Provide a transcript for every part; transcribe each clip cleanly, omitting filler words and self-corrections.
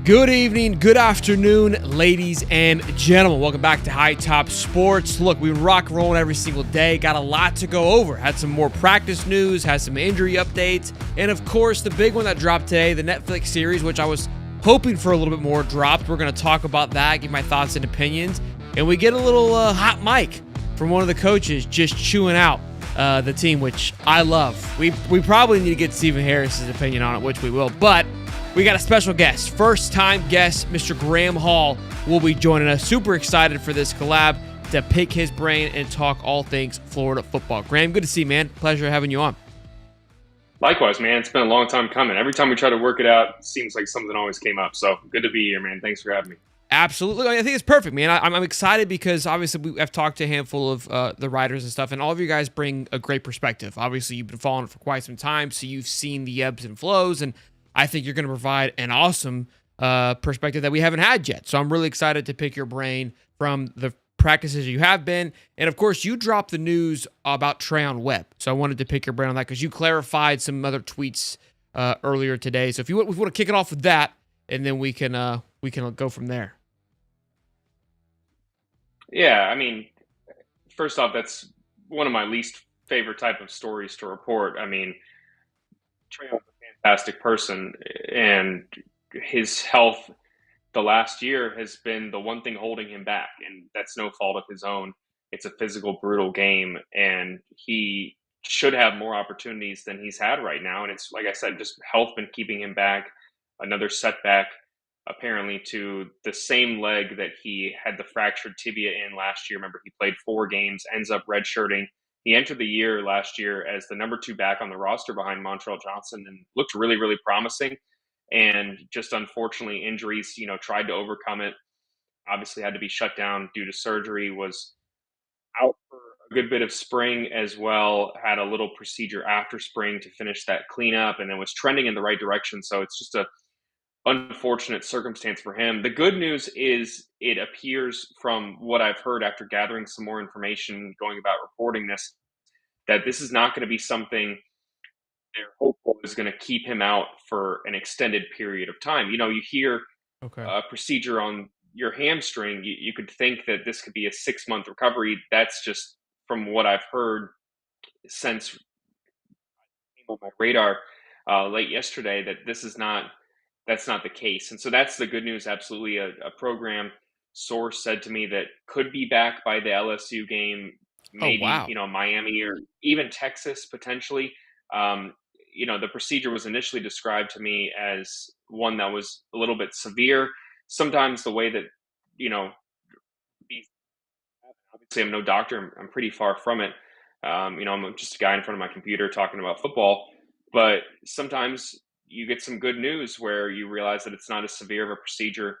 Good evening, good afternoon, ladies and gentlemen. Welcome back to High Top Sports. Look, we rock and roll every single day. Got a lot to go over. Had some more practice news, had some injury updates, and of course, the big one that dropped today, the Netflix series, which I was hoping for a little bit more, dropped. We're going to talk about that, give my thoughts and opinions, and we get a little hot mic from one of the coaches just chewing out the team, which I love. We probably need to get Stephen Harris's opinion on it, which we will, but we got a special guest, first-time guest, Mr. Graham Hall will be joining us. Super excited for this collab to pick his brain and talk all things Florida football. Graham, good to see you, man. Pleasure having you on. Likewise, man. It's been a long time coming. Every time we try to work it out, it seems like something always came up. So good to be here, man. Thanks for having me. Absolutely. I think it's perfect, man. I'm excited because obviously I've talked to a handful of the writers and stuff, and all of you guys bring a great perspective. Obviously, you've been following it for quite some time, so you've seen the ebbs and flows, and I think you're going to provide an awesome perspective that we haven't had yet. So I'm really excited to pick your brain from the practices you have been. And of course, you dropped the news about Trayon Webb. So I wanted to pick your brain on that because you clarified some other tweets earlier today. So if you want to kick it off with that, and then we can go from there. Yeah, I mean, first off, that's one of my least favorite type of stories to report. I mean, Trayon's a fantastic person, and his health the last year has been the one thing holding him back, and that's no fault of his own. It's a physical, brutal game, and he should have more opportunities than he's had right now. And it's like I said, just health been keeping him back. Another setback, apparently, to the same leg that he had the fractured tibia in last year. Remember, he played 4 games, ends up redshirting. He entered the year last year as the number 2 back on the roster behind Montrell Johnson and looked really, really promising. And just unfortunately, injuries, tried to overcome it. Obviously, had to be shut down due to surgery, was out for a good bit of spring as well, had a little procedure after spring to finish that cleanup, and then was trending in the right direction. So it's just a unfortunate circumstance for him. The good news is it appears from what I've heard after gathering some more information going about reporting this, that this is not going to be something they're hopeful is going to keep him out for an extended period of time. You hear Okay. a procedure on your hamstring, you could think that this could be a 6-month recovery. That's just from what I've heard since came on my radar late yesterday, that that's not the case. And so that's the good news. Absolutely. A program source said to me that could be back by the LSU game, Oh, maybe, wow. Miami or even Texas potentially. The procedure was initially described to me as one that was a little bit severe. Sometimes the way that, these, obviously I'm no doctor, I'm pretty far from it. I'm just a guy in front of my computer talking about football, but sometimes you get some good news where you realize that it's not as severe of a procedure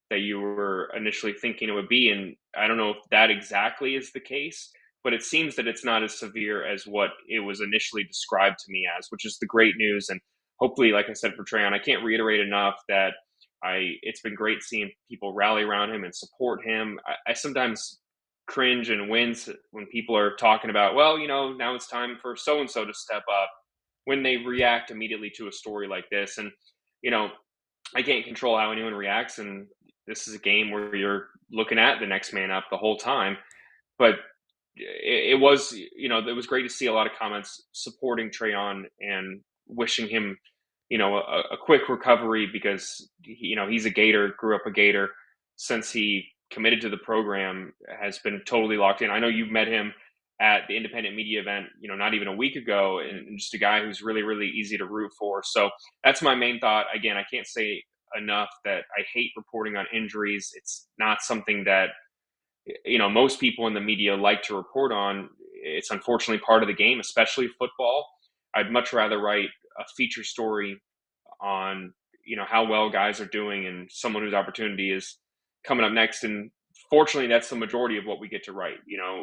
that you were initially thinking it would be. And I don't know if that exactly is the case, but it seems that it's not as severe as what it was initially described to me as, which is the great news. And hopefully, like I said, for Trayon, I can't reiterate enough that it's been great seeing people rally around him and support him. I sometimes cringe and wince when people are talking about, well, now it's time for so and so to step up, when they react immediately to a story like this. And, I can't control how anyone reacts. And this is a game where you're looking at the next man up the whole time. But it was, it was great to see a lot of comments supporting Trayon and wishing him, a quick recovery because, he's a Gator, grew up a Gator. Since he committed to the program, has been totally locked in. I know you met him at the independent media event, not even a week ago, and just a guy who's really, really easy to root for. So that's my main thought. Again, I can't say enough that I hate reporting on injuries. It's not something that, most people in the media like to report on. It's unfortunately part of the game, especially football. I'd much rather write a feature story on, how well guys are doing and someone whose opportunity is coming up next. And fortunately, that's the majority of what we get to write.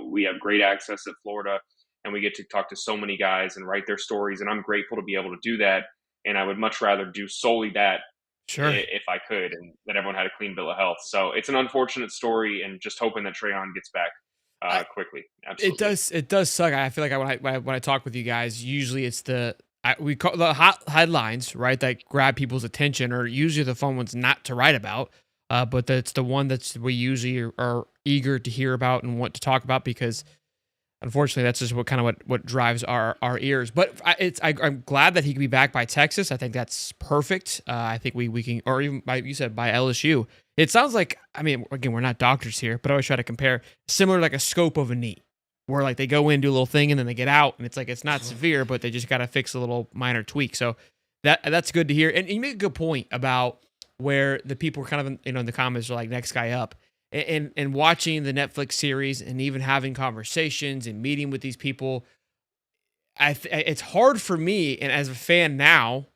We have great access at Florida, and we get to talk to so many guys and write their stories. And I'm grateful to be able to do that. And I would much rather do solely that Sure. if I could, and that everyone had a clean bill of health. So it's an unfortunate story, and just hoping that Trayon gets back I, quickly. it Absolutely. does suck. I feel like when I talk with you guys, usually it's the we call the hot headlines, right, that grab people's attention are usually the fun ones not to write about. But that's the one that's we usually are eager to hear about and want to talk about because unfortunately that's just what drives our ears. But I'm glad that he can be back by Texas. I think that's perfect. I think we can, or even by, you said, by LSU. It sounds like, I mean, again, we're not doctors here, but I always try to compare similar, like a scope of a knee, where like they go in, do a little thing, and then they get out, and it's like it's not severe, but they just got to fix a little minor tweak. So that's good to hear. And you make a good point about where the people are kind of in the comments are like next guy up, and watching the Netflix series and even having conversations and meeting with these people. It's hard for me, and as a fan now,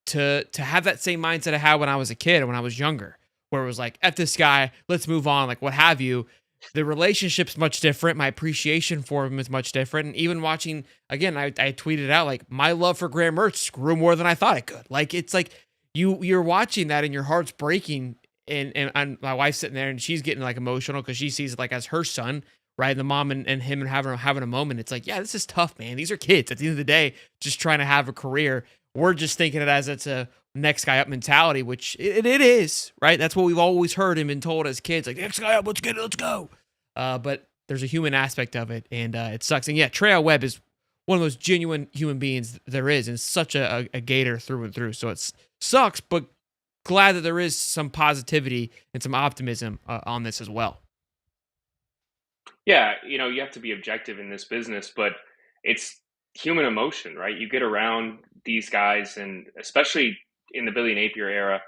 to have that same mindset I had when I was a kid and when I was younger, where it was like, "F this guy, let's move on," like what have you. The relationship's much different. My appreciation for him is much different. And even watching again, I tweeted out like my love for Graham Mertz grew more than I thought it could. Like it's like you're watching that and your heart's breaking. And my wife's sitting there and she's getting like emotional because she sees it like as her son, right? And the mom and him and having a moment. It's like, yeah, this is tough, man. These are kids at the end of the day, just trying to have a career. We're just thinking it as it's a next guy up mentality, which it is, right? That's what we've always heard and been told as kids, like next guy up, let's get it, let's go. But there's a human aspect of it, and it sucks. And yeah, Trayon Webb is one of those genuine human beings there is, and such a Gator through and through. So it sucks, but glad that there is some positivity and some optimism on this as well. Yeah, you have to be objective in this business, but it's human emotion, right? You get around these guys, and especially in the Billy Napier era,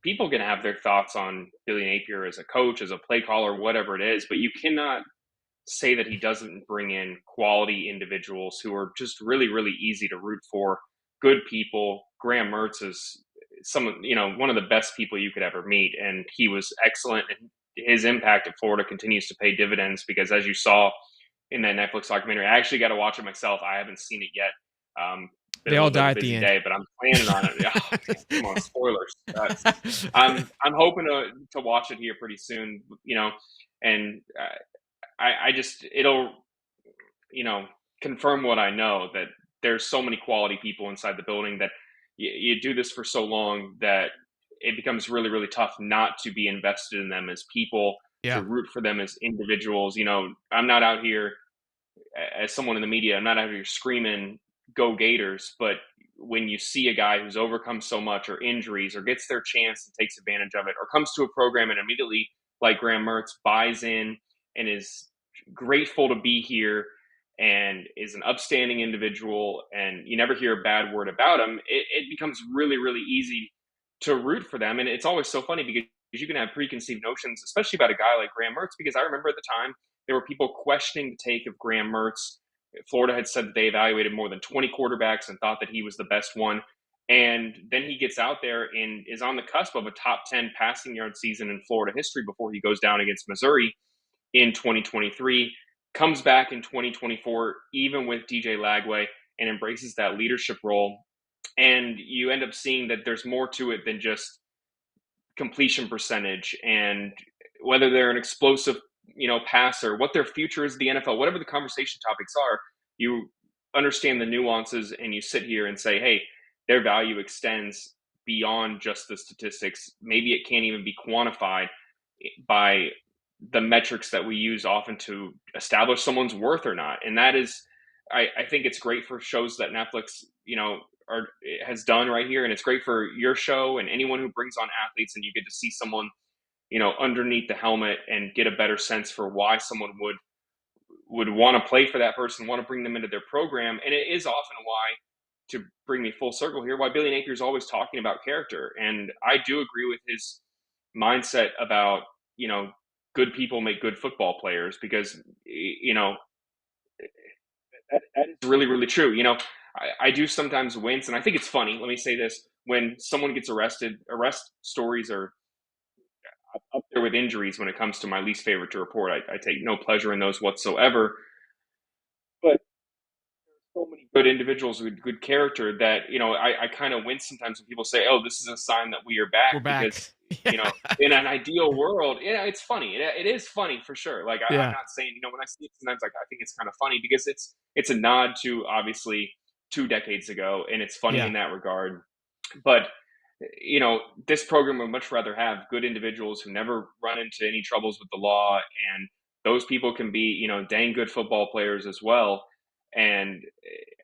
people can have their thoughts on Billy Napier as a coach, as a play caller, whatever it is, but you cannot say that he doesn't bring in quality individuals who are just really, really easy to root for, good people. Graham Mertz is one of the best people you could ever meet, and he was excellent. And his impact at Florida continues to pay dividends because, as you saw in that Netflix documentary, I actually got to watch it myself. I haven't seen it yet. Been They a all little bit of die a at the busy end. day, but I'm planning on it. Come on, spoilers. I'm hoping to watch it here pretty soon. And I just it'll confirm what I know, that there's so many quality people inside the building that you do this for so long that it becomes really, really tough not to be invested in them as people, to Yeah. root for them as individuals. I'm not out here as someone in the media. I'm not out here screaming "Go Gators," but when you see a guy who's overcome so much, or injuries, or gets their chance and takes advantage of it, or comes to a program and immediately, like Graham Mertz, buys in and is grateful to be here and is an upstanding individual, and you never hear a bad word about him, it becomes really, really easy to root for them. And it's always so funny because you can have preconceived notions, especially about a guy like Graham Mertz, because I remember at the time there were people questioning the take of Graham Mertz. Florida had said that they evaluated more than 20 quarterbacks and thought that he was the best one. And then he gets out there and is on the cusp of a top 10 passing yard season in Florida history before he goes down against Missouri in 2023, comes back in 2024, even with DJ Lagway, and embraces that leadership role. And you end up seeing that there's more to it than just completion percentage and whether they're an explosive, passer, what their future is in the NFL, whatever the conversation topics are. You understand the nuances and you sit here and say, hey, their value extends beyond just the statistics. Maybe it can't even be quantified by the metrics that we use often to establish someone's worth or not. And that is, I think it's great for shows that Netflix, has done right here. And it's great for your show and anyone who brings on athletes, and you get to see someone, underneath the helmet and get a better sense for why someone would want to play for that person, want to bring them into their program. And it is often why, to bring me full circle here, why Billy Napier is always talking about character. And I do agree with his mindset about, good people make good football players, because, that is really, really true. I do sometimes wince, and I think it's funny. Let me say this: when someone gets arrested, arrest stories are up there with injuries when it comes to my least favorite to report. I take no pleasure in those whatsoever. But so many good individuals with good character that, I kind of wince sometimes when people say, "Oh, this is a sign that we are back," We're back. because, in an ideal world, yeah, it's funny. It is funny for sure. Like I'm Yeah. not saying, when I see it sometimes, like I think it's kind of funny because it's a nod to, obviously, 2 decades ago, and it's funny Yeah. in that regard. But this program would much rather have good individuals who never run into any troubles with the law, and those people can be, dang good football players as well. And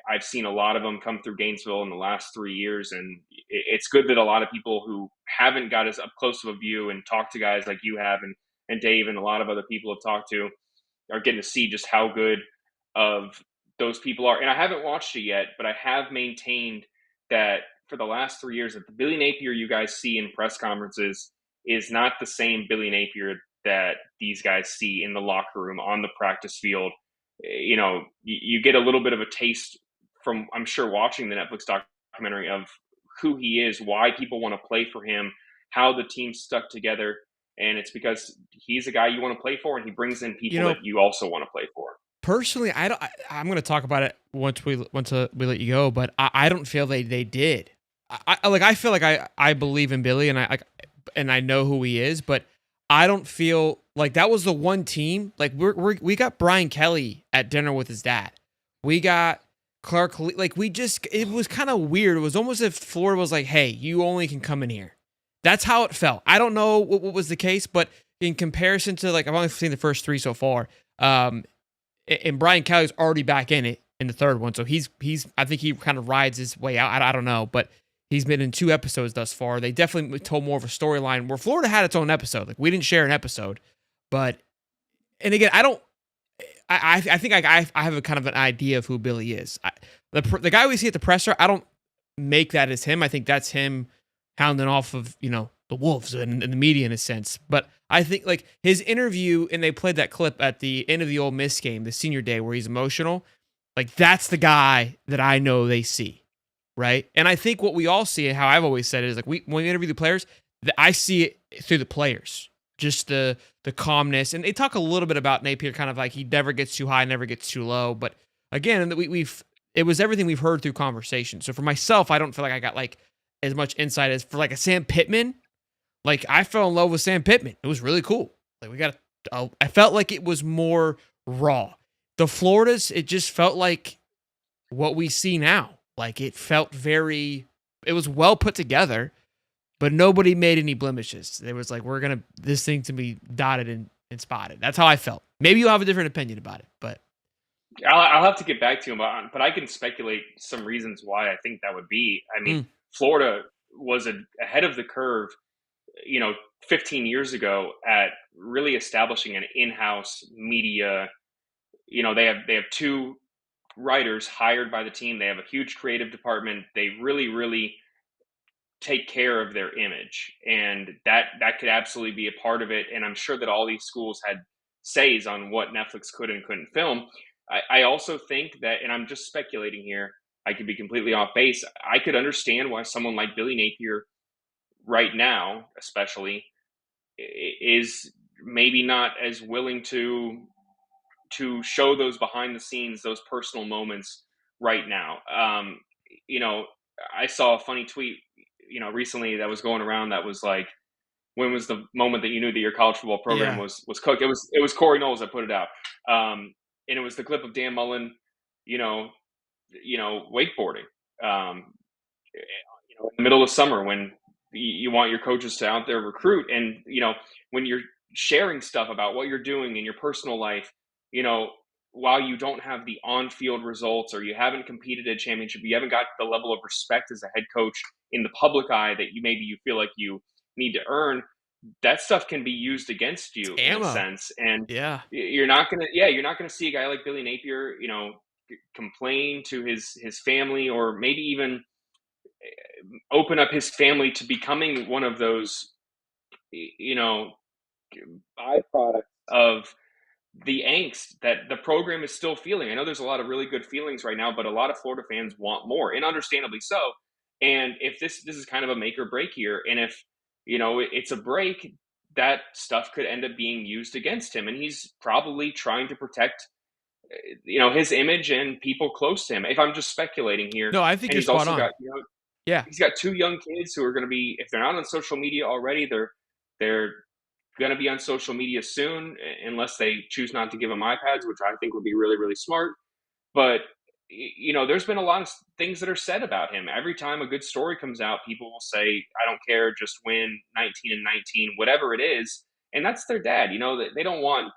I've seen a lot of them come through Gainesville in the last 3 years, and it's good that a lot of people who haven't got as up close of a view and talked to guys like you have, and Dave and a lot of other people have talked to, are getting to see just how good of those people are. And I haven't watched it yet, but I have maintained that for the last 3 years, that the Billy Napier you guys see in press conferences is not the same Billy Napier that these guys see in the locker room, on the practice field. You get a little bit of a taste from, I'm sure, watching the Netflix documentary of who he is, why people want to play for him, how the team stuck together. And it's because he's a guy you want to play for, and he brings in You people know, that you also want to play for. personally, I don't. I'm going to talk about it once we let you go, but I don't feel they did. I feel like I believe in Billy, and I know who he is, but I don't feel like that was the one team. Like we got Brian Kelly at dinner with his dad. We got Clark. Like it was kind of weird. It was almost as if Florida was like, "Hey, you only can come in here." That's how it felt. I don't know what was the case, but in comparison to, like, I've only seen the first three so far. And Brian Kelly's already back in it in the third one, so he's I think he kind of rides his way out. I don't know, but he's been in 2 episodes thus far. They definitely told more of a storyline where Florida had its own episode. Like, we didn't share an episode, but, and again, I don't. I think I have a kind of an idea of who Billy is. The guy we see at the presser, I don't make that as him. I think that's him hounding off of the wolves and the media in a sense. But I think, like, his interview, and they played that clip at the end of the Ole Miss game, the senior day, where he's emotional. Like, that's the guy that I know they see, right? And I think what we all see, and how I've always said it, is like, when we interview the players, I see it through the players, just the calmness. And they talk a little bit about Napier, kind of like he never gets too high, never gets too low. But again, it was everything we've heard through conversation. So for myself, I don't feel like I got like as much insight as for like a Sam Pittman. Like, I fell in love with Sam Pittman. It was really cool. Like, I felt like it was more raw. The Floridas, it just felt like what we see now. Like, it was well put together, but nobody made any blemishes. There was like, this thing to be dotted and spotted. That's how I felt. Maybe you'll have a different opinion about it, but. I'll have to get back to him, but I can speculate some reasons why I think that would be. I mean, Florida was ahead of the curve, 15 years ago, at really establishing an in-house media. They have two writers hired by the team. They have a huge creative department. They really, really take care of their image, and that could absolutely be a part of it. And I'm sure that all these schools had says on what Netflix could and couldn't film. I also think that, and I'm just speculating here, I could be completely off base. I could understand why someone like Billy Napier right now, especially, is maybe not as willing to show those behind the scenes, those personal moments right now. I saw a funny tweet, recently, that was going around, that was like, when was the moment that you knew that your college football program Yeah. was cooked? It was Corey Knowles that put it out. And it was the clip of Dan Mullen, wakeboarding, in the middle of summer, when you want your coaches to out there recruit. And, when you're sharing stuff about what you're doing in your personal life, while you don't have the on-field results, or you haven't competed at a championship, you haven't got the level of respect as a head coach in the public eye that you feel like you need to earn. That stuff can be used against you in a Ammo. sense. And Yeah. you're not gonna see a guy like Billy Napier, complain to his family, or maybe even open up his family to becoming one of those, byproducts of the angst that the program is still feeling. I know there's a lot of really good feelings right now, but a lot of Florida fans want more, and understandably so. And if this is kind of a make or break here, and if it's a break, that stuff could end up being used against him, and he's probably trying to protect his image and people close to him. If I'm just speculating here. No, I think And you're he's spot also on. got, Yeah. he's got two young kids who are going to be, if they're not on social media already, they're going to be on social media soon, unless they choose not to give them iPads, which I think would be really, really smart. But there's been a lot of things that are said about him. Every time a good story comes out, people will say, "I don't care, just win 19 and 19, whatever it is." And that's their dad. They don't want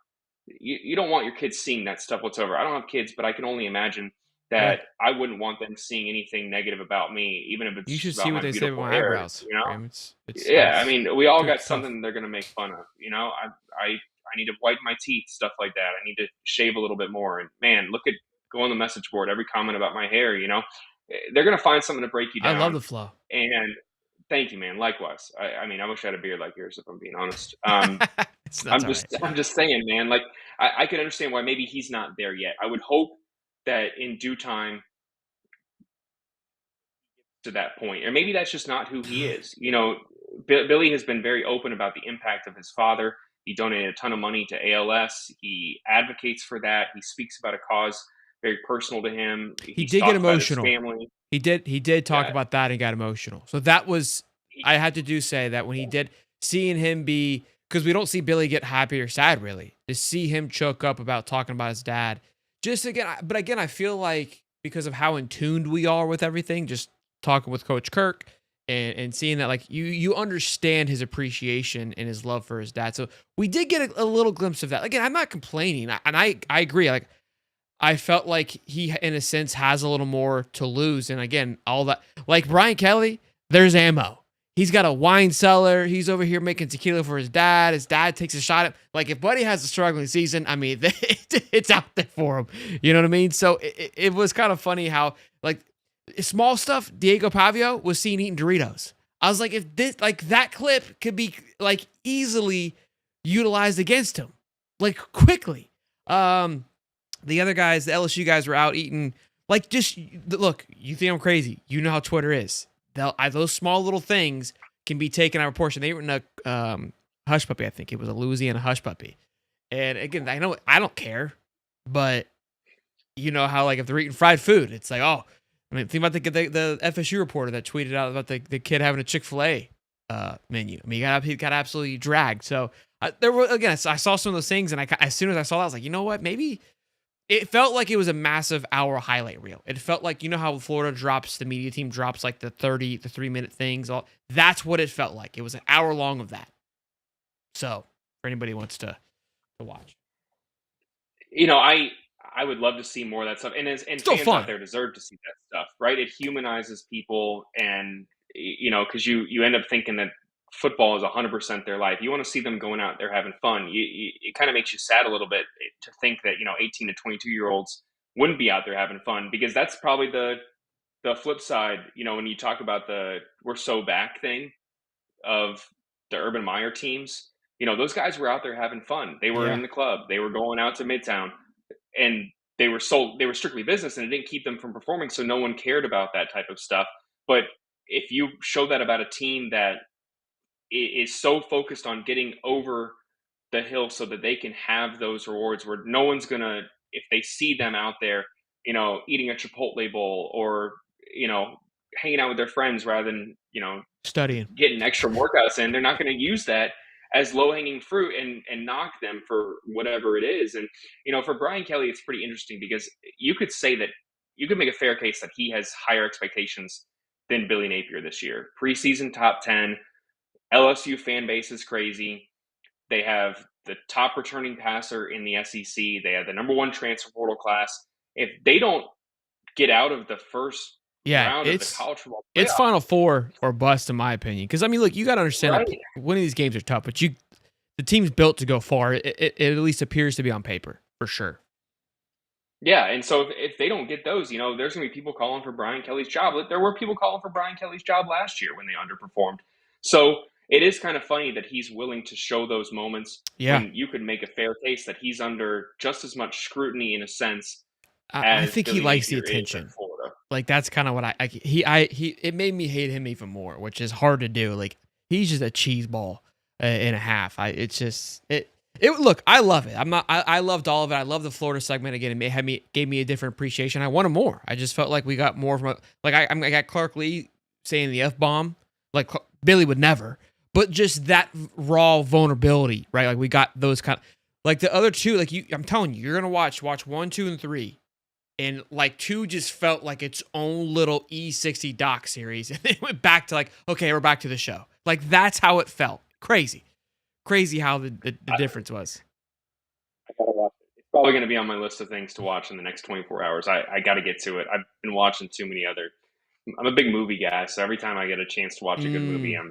you don't want your kids seeing that stuff whatsoever. I don't have kids, but I can only imagine Right. that I wouldn't want them seeing anything negative about me, even if You it's should just see about what my they say about beautiful my hair. eyebrows, Graham. Yeah, I mean, we all got It's tough. something they're gonna make fun of. I need to whiten my teeth, stuff like that. I need to shave a little bit more. And man, go on the message board, every comment about my hair. They're gonna find something to break you I love down. the flow. And thank you, man. Likewise. I mean, I wish I had a beard like yours, if I'm being honest. That's all right. I'm just saying, man. Like, I can understand why maybe he's not there yet. I would hope that in due time to that point, or maybe that's just not who he is. Billy has been very open about the impact of his father. He donated a ton of money to ALS. He advocates for that. He speaks about a cause very personal to him. He He's did get talked about his emotional. family. He did talk Yeah, about that and got emotional. So that was, he, I had to do say that when he did, seeing him be, because we don't see Billy get happy or sad really, to see him choke up about talking about his dad. Just again, but again, I feel like because of how in tuned we are with everything, just talking with Coach Kirk and seeing that like you understand his appreciation and his love for his dad. So we did get a little glimpse of that. Again, I'm not complaining, and I agree. Like I felt like he, in a sense, has a little more to lose. And again, all that, like Brian Kelly, there's ammo. He's got a wine cellar. He's over here making tequila for his dad. His dad takes a shot at, like, if Buddy has a struggling season, I mean, it's out there for him. You know what I mean? So it was kind of funny how, like, small stuff, Diego Pavio was seen eating Doritos. I was like, if this, like, that clip could be, like, easily utilized against him, like, quickly. The other guys, the LSU guys, were out eating. Like, just look. You think I'm crazy? You know how Twitter is. Those small little things can be taken out of proportion. They were in a hush puppy. I think it was a Louisiana hush puppy. And again, I know I don't care, but you know how like if they're eating fried food, it's like, oh, I mean, think about the FSU reporter that tweeted out about the kid having a Chick-fil-A menu. I mean, he got absolutely dragged. So there were, again, I saw some of those things, and as soon as I saw that, I was like, you know what, maybe. It felt like it was a massive hour highlight reel. It felt like, you know how Florida drops, the media team drops like the 3-minute things. That's what it felt like. It was an hour long of that. So, for anybody who wants to watch. I would love to see more of that stuff. And Still fans out fun. there deserve to see that stuff, right? It humanizes people, and because you end up thinking that football is 100% their life. You want to see them going out there having fun. It kind of makes you sad a little bit to think that 18 to 22-year-olds wouldn't be out there having fun, because that's probably the flip side. When you talk about the "we're so back" thing of the Urban Meyer teams, those guys were out there having fun. They were Yeah. in the club. They were going out to Midtown, and they were strictly business, and it didn't keep them from performing. So no one cared about that type of stuff. But if you show that about a team that is so focused on getting over the hill so that they can have those rewards, where no one's gonna, if they see them out there, eating a Chipotle bowl, or hanging out with their friends rather than Studying. getting extra workouts in, they're not going to use that as low-hanging fruit and knock them for whatever it is. And for Brian Kelly, it's pretty interesting, because you could say that you could make a fair case that he has higher expectations than Billy Napier this year. Preseason top 10, LSU fan base is crazy. They have the top returning passer in the SEC. They have the number one transfer portal class. If they don't get out of the first Yeah, round of the college football it's playoff, Final Four or bust, in my opinion. Because, I mean, look, you got to understand right? that winning these games are tough, but the team's built to go far. It at least appears to be on paper, for sure. Yeah, and so if they don't get those, there's going to be people calling for Brian Kelly's job. There were people calling for Brian Kelly's job last year when they underperformed. So it is kind of funny that he's willing to show those moments Yeah. when you could make a fair case that he's under just as much scrutiny, in a sense, I as think he Billy likes the Napier is at attention. Florida. Like, that's kind of what it made me hate him even more, which is hard to do. Like, he's just a cheese ball and a half. Look, I love it. I loved all of it. I love the Florida segment. Again, gave me a different appreciation. I wanted more. I just felt like we got more from I got Clark Lee saying the F-bomb. Like, Billy would never, but just that raw vulnerability, right? Like, we got those kind of, like the other two, like I'm telling you, you're going to watch 1, 2, and 3. And like 2 just felt like its own little E60 doc series. And then went back to like, okay, we're back to the show. Like that's how it felt. Crazy. Crazy how the difference was. I gotta watch it. It's probably going to be on my list of things to watch in the next 24 hours. I got to get to it. I've been watching too many other. I'm a big movie guy, so every time I get a chance to watch a good movie, Mm,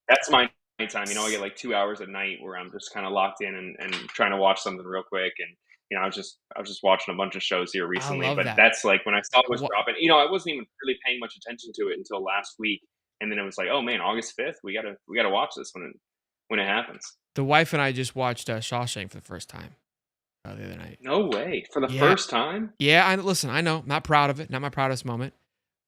that's my time. I get like 2 hours at night where I'm just kind of locked in and trying to watch something real quick. And I was just watching a bunch of shows here I recently, love but that. that's like when I saw it was What dropping. I wasn't even really paying much attention to it until last week, and then it was like, oh man, August 5th, we gotta watch this when it happens. the wife and I just watched Shawshank for the first time the other night. No way, for the Yeah, first time. yeah. I listen. I know, not proud of it. Not my proudest moment,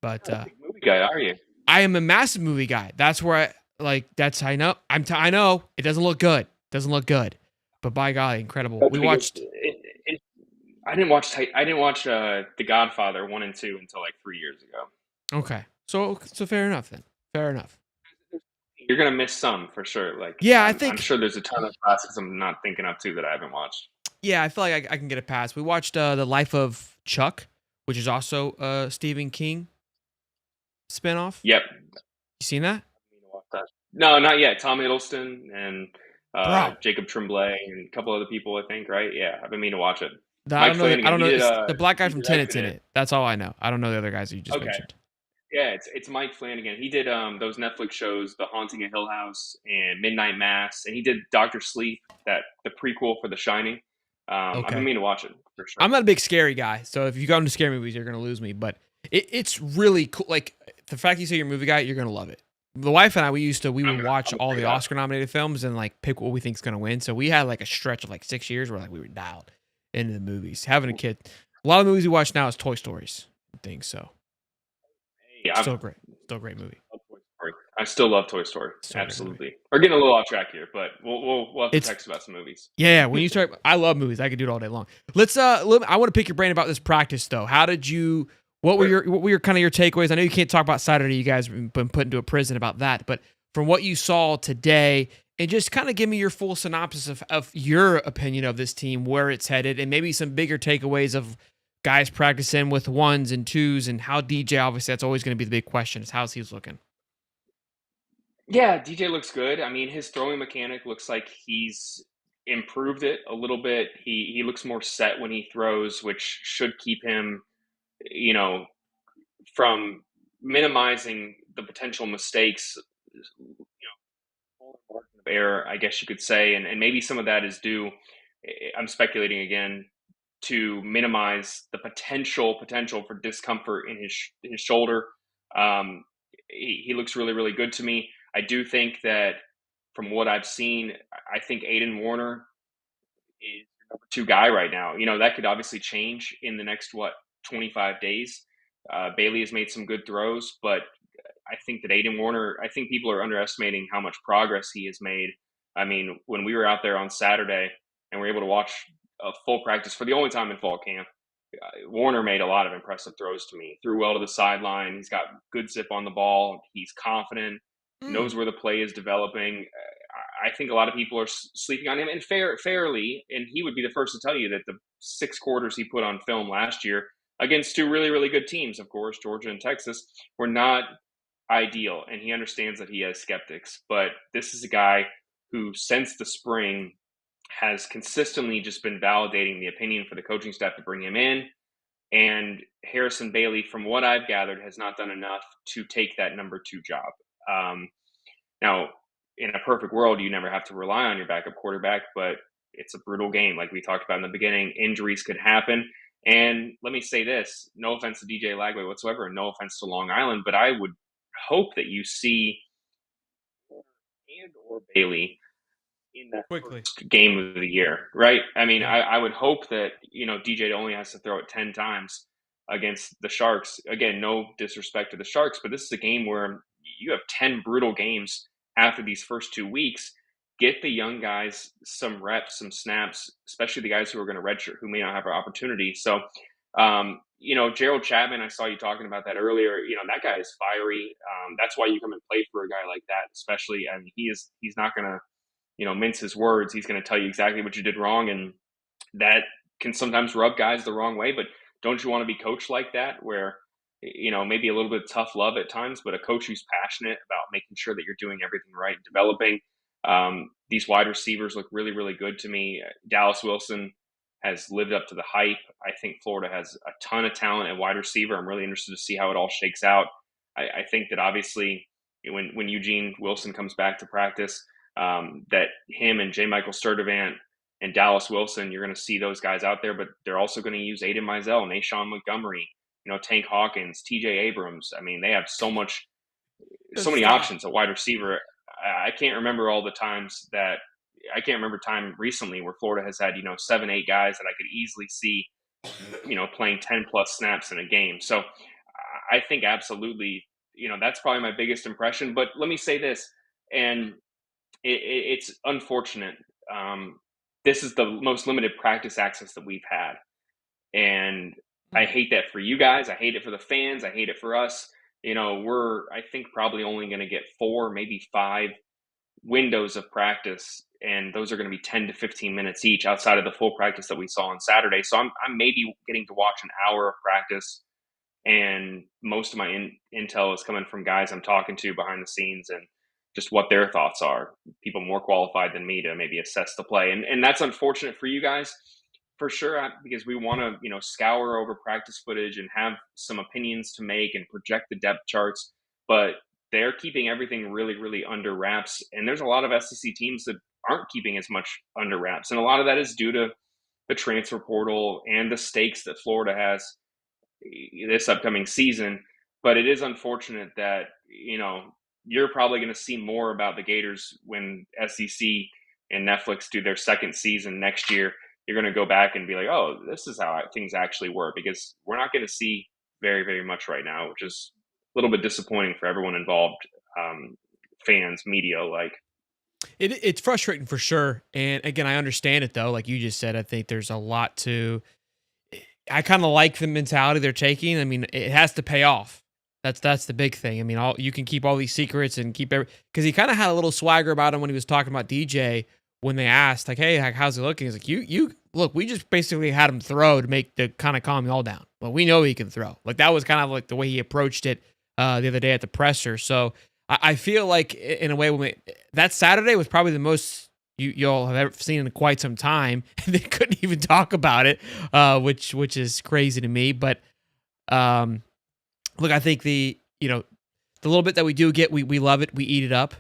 but You're not a big movie guy, are you? I am a massive movie guy. That's where I like. That's I know. I know it doesn't look good. Doesn't look good, but by golly, incredible. That's We because watched. I didn't watch The Godfather 1 and 2 until like 3 years ago. Okay, so fair enough then. Fair enough. You're gonna miss some for sure. Like Yeah, I I'm think. sure there's a ton of classics I'm not thinking of too that I haven't watched. Yeah, I feel like I can get a pass. We watched The Life of Chuck, which is also a Stephen King spinoff. Yep. You seen that, No, not yet. Tom Hiddleston and bro? Jacob Tremblay and a couple other people, I think. Right? Yeah, I've been meaning to watch it. I Mike don't know. I Flanagan. don't He know. did. It's the black guy He from Tenet's directed in it. it. That's all I know. I don't know the other guys that you just Okay. mentioned. Yeah, it's Mike Flanagan. He did those Netflix shows, The Haunting of Hill House and Midnight Mass, and he did Doctor Sleep, the prequel for The Shining. I've been Okay. meaning to watch it for sure. I'm not a big scary guy, so if you go into scary movies, you're gonna lose me. But it's really cool. Like the fact you say you're a movie guy, you're gonna love it. The wife and I, we would watch I'm all gonna the check it out. Oscar nominated films and like pick what we think's gonna win. So we had like a stretch of like 6 years where like we were dialed into the movies. Having a kid, a lot of movies we watch now is Toy Stories and things. So Yeah, still a great movie, I still love Toy Story. still a great movie. Absolutely. We're getting a little off track here, but we'll have to It's text about some movies. yeah. When you start, I love movies. I could do it all day long. I want to pick your brain about this practice though. How did you? What were your kind of your takeaways? I know you can't talk about Saturday. You guys have been put into a prison about that, but from what you saw today, and just kind of give me your full synopsis of your opinion of this team, where it's headed, and maybe some bigger takeaways of guys practicing with ones and twos, and how DJ. Obviously, that's always going to be the big question: is how's he's looking? Yeah, DJ looks good. I mean, his throwing mechanic looks like he's improved it a little bit. He looks more set when he throws, which should keep him, you know, from minimizing the potential mistakes, margin of error, I guess you could say, and maybe some of that is due. I'm speculating again to minimize the potential for discomfort in his shoulder. Um, he looks really good to me. I do think that from what I've seen, I think Aiden Warner is the number 2 guy right now. That could obviously change in the next 25 days. Bailey has made some good throws, but I think that Aiden Warner, I think people are underestimating how much progress he has made. I mean, when we were out there on Saturday and we were able to watch a full practice for the only time in fall camp, Warner made a lot of impressive throws to me. Threw well to the sideline. He's got good zip on the ball. He's confident, Mm, knows where the play is developing. I think a lot of people are sleeping on him, and fairly. And he would be the first to tell you that the 6 quarters he put on film last year against 2 really good teams, of course, Georgia and Texas, were not ideal. And he understands that he has skeptics. But this is a guy who, since the spring, has consistently just been validating the opinion for the coaching staff to bring him in. And Harrison Bailey, from what I've gathered, has not done enough to take that number 2 job. Now, in a perfect world, you never have to rely on your backup quarterback, but it's a brutal game. Like we talked about in the beginning, injuries could happen. And let me say this, no offense to DJ Lagway whatsoever, and no offense to Long Island, but I would hope that you see and or Bailey in that quickly. first game of the year, right? I mean, Yeah. I would hope that, DJ only has to throw it 10 times against the Sharks. Again, no disrespect to the Sharks, but this is a game where you have 10 brutal games after these first 2 weeks. Get the young guys some reps, some snaps, especially the guys who are going to redshirt, who may not have an opportunity. So, Gerald Chapman, I saw you talking about that earlier. That guy is fiery. That's why you come and play for a guy like that, especially. I mean, he's not going to mince his words. He's going to tell you exactly what you did wrong, and that can sometimes rub guys the wrong way. But don't you want to be coached like that, where maybe a little bit of tough love at times, but a coach who's passionate about making sure that you're doing everything right and developing. These wide receivers look really, really good to me. Dallas Wilson has lived up to the hype. I think Florida has a ton of talent at wide receiver. I'm really interested to see how it all shakes out. I think that obviously when Eugene Wilson comes back to practice, that him and J. Michael Sturdivant and Dallas Wilson, you're going to see those guys out there, but they're also going to use Aiden Mizell, Nashawn Montgomery, Tank Hawkins, TJ Abrams. I mean, they have so many options at wide receiver. I can't remember I can't remember time recently where Florida has had, 7, 8 guys that I could easily see, playing 10 plus snaps in a game. So I think absolutely, that's probably my biggest impression. But let me say this, and it's unfortunate. This is the most limited practice access that we've had. And I hate that for you guys. I hate it for the fans. I hate it for us. We're, I think, probably only going to get 4, maybe 5 windows of practice, and those are going to be 10 to 15 minutes each outside of the full practice that we saw on Saturday. So I'm maybe getting to watch an hour of practice, and most of my intel is coming from guys I'm talking to behind the scenes and just what their thoughts are. People more qualified than me to maybe assess the play, and that's unfortunate for you guys, for sure, because we want to scour over practice footage and have some opinions to make and project the depth charts, but they're keeping everything really, really under wraps. And there's a lot of SEC teams that aren't keeping as much under wraps, and a lot of that is due to the transfer portal and the stakes that Florida has this upcoming season. But it is unfortunate that you're probably going to see more about the Gators when SEC and Netflix do their second season next year. You're going to go back and be like, oh, this is how things actually were, because we're not going to see very, very much right now, which is a little bit disappointing for everyone involved, fans, media alike. It's frustrating for sure. And again, I understand it though. Like you just said, I think there's a lot I kind of like the mentality they're taking. I mean, it has to pay off. That's the big thing. I mean, you can keep all these secrets and because he kind of had a little swagger about him when he was talking about DJ when they asked, like, hey, how's he looking? He's like, you look, we just basically had him throw to kind of calm you all down. But we know he can throw. Like, that was kind of like the way he approached it the other day at the presser. So I feel like in a way, that Saturday was probably the most y'all have ever seen in quite some time. They couldn't even talk about it, which is crazy to me. But look, I think the little bit that we do get, we love it. We eat it up.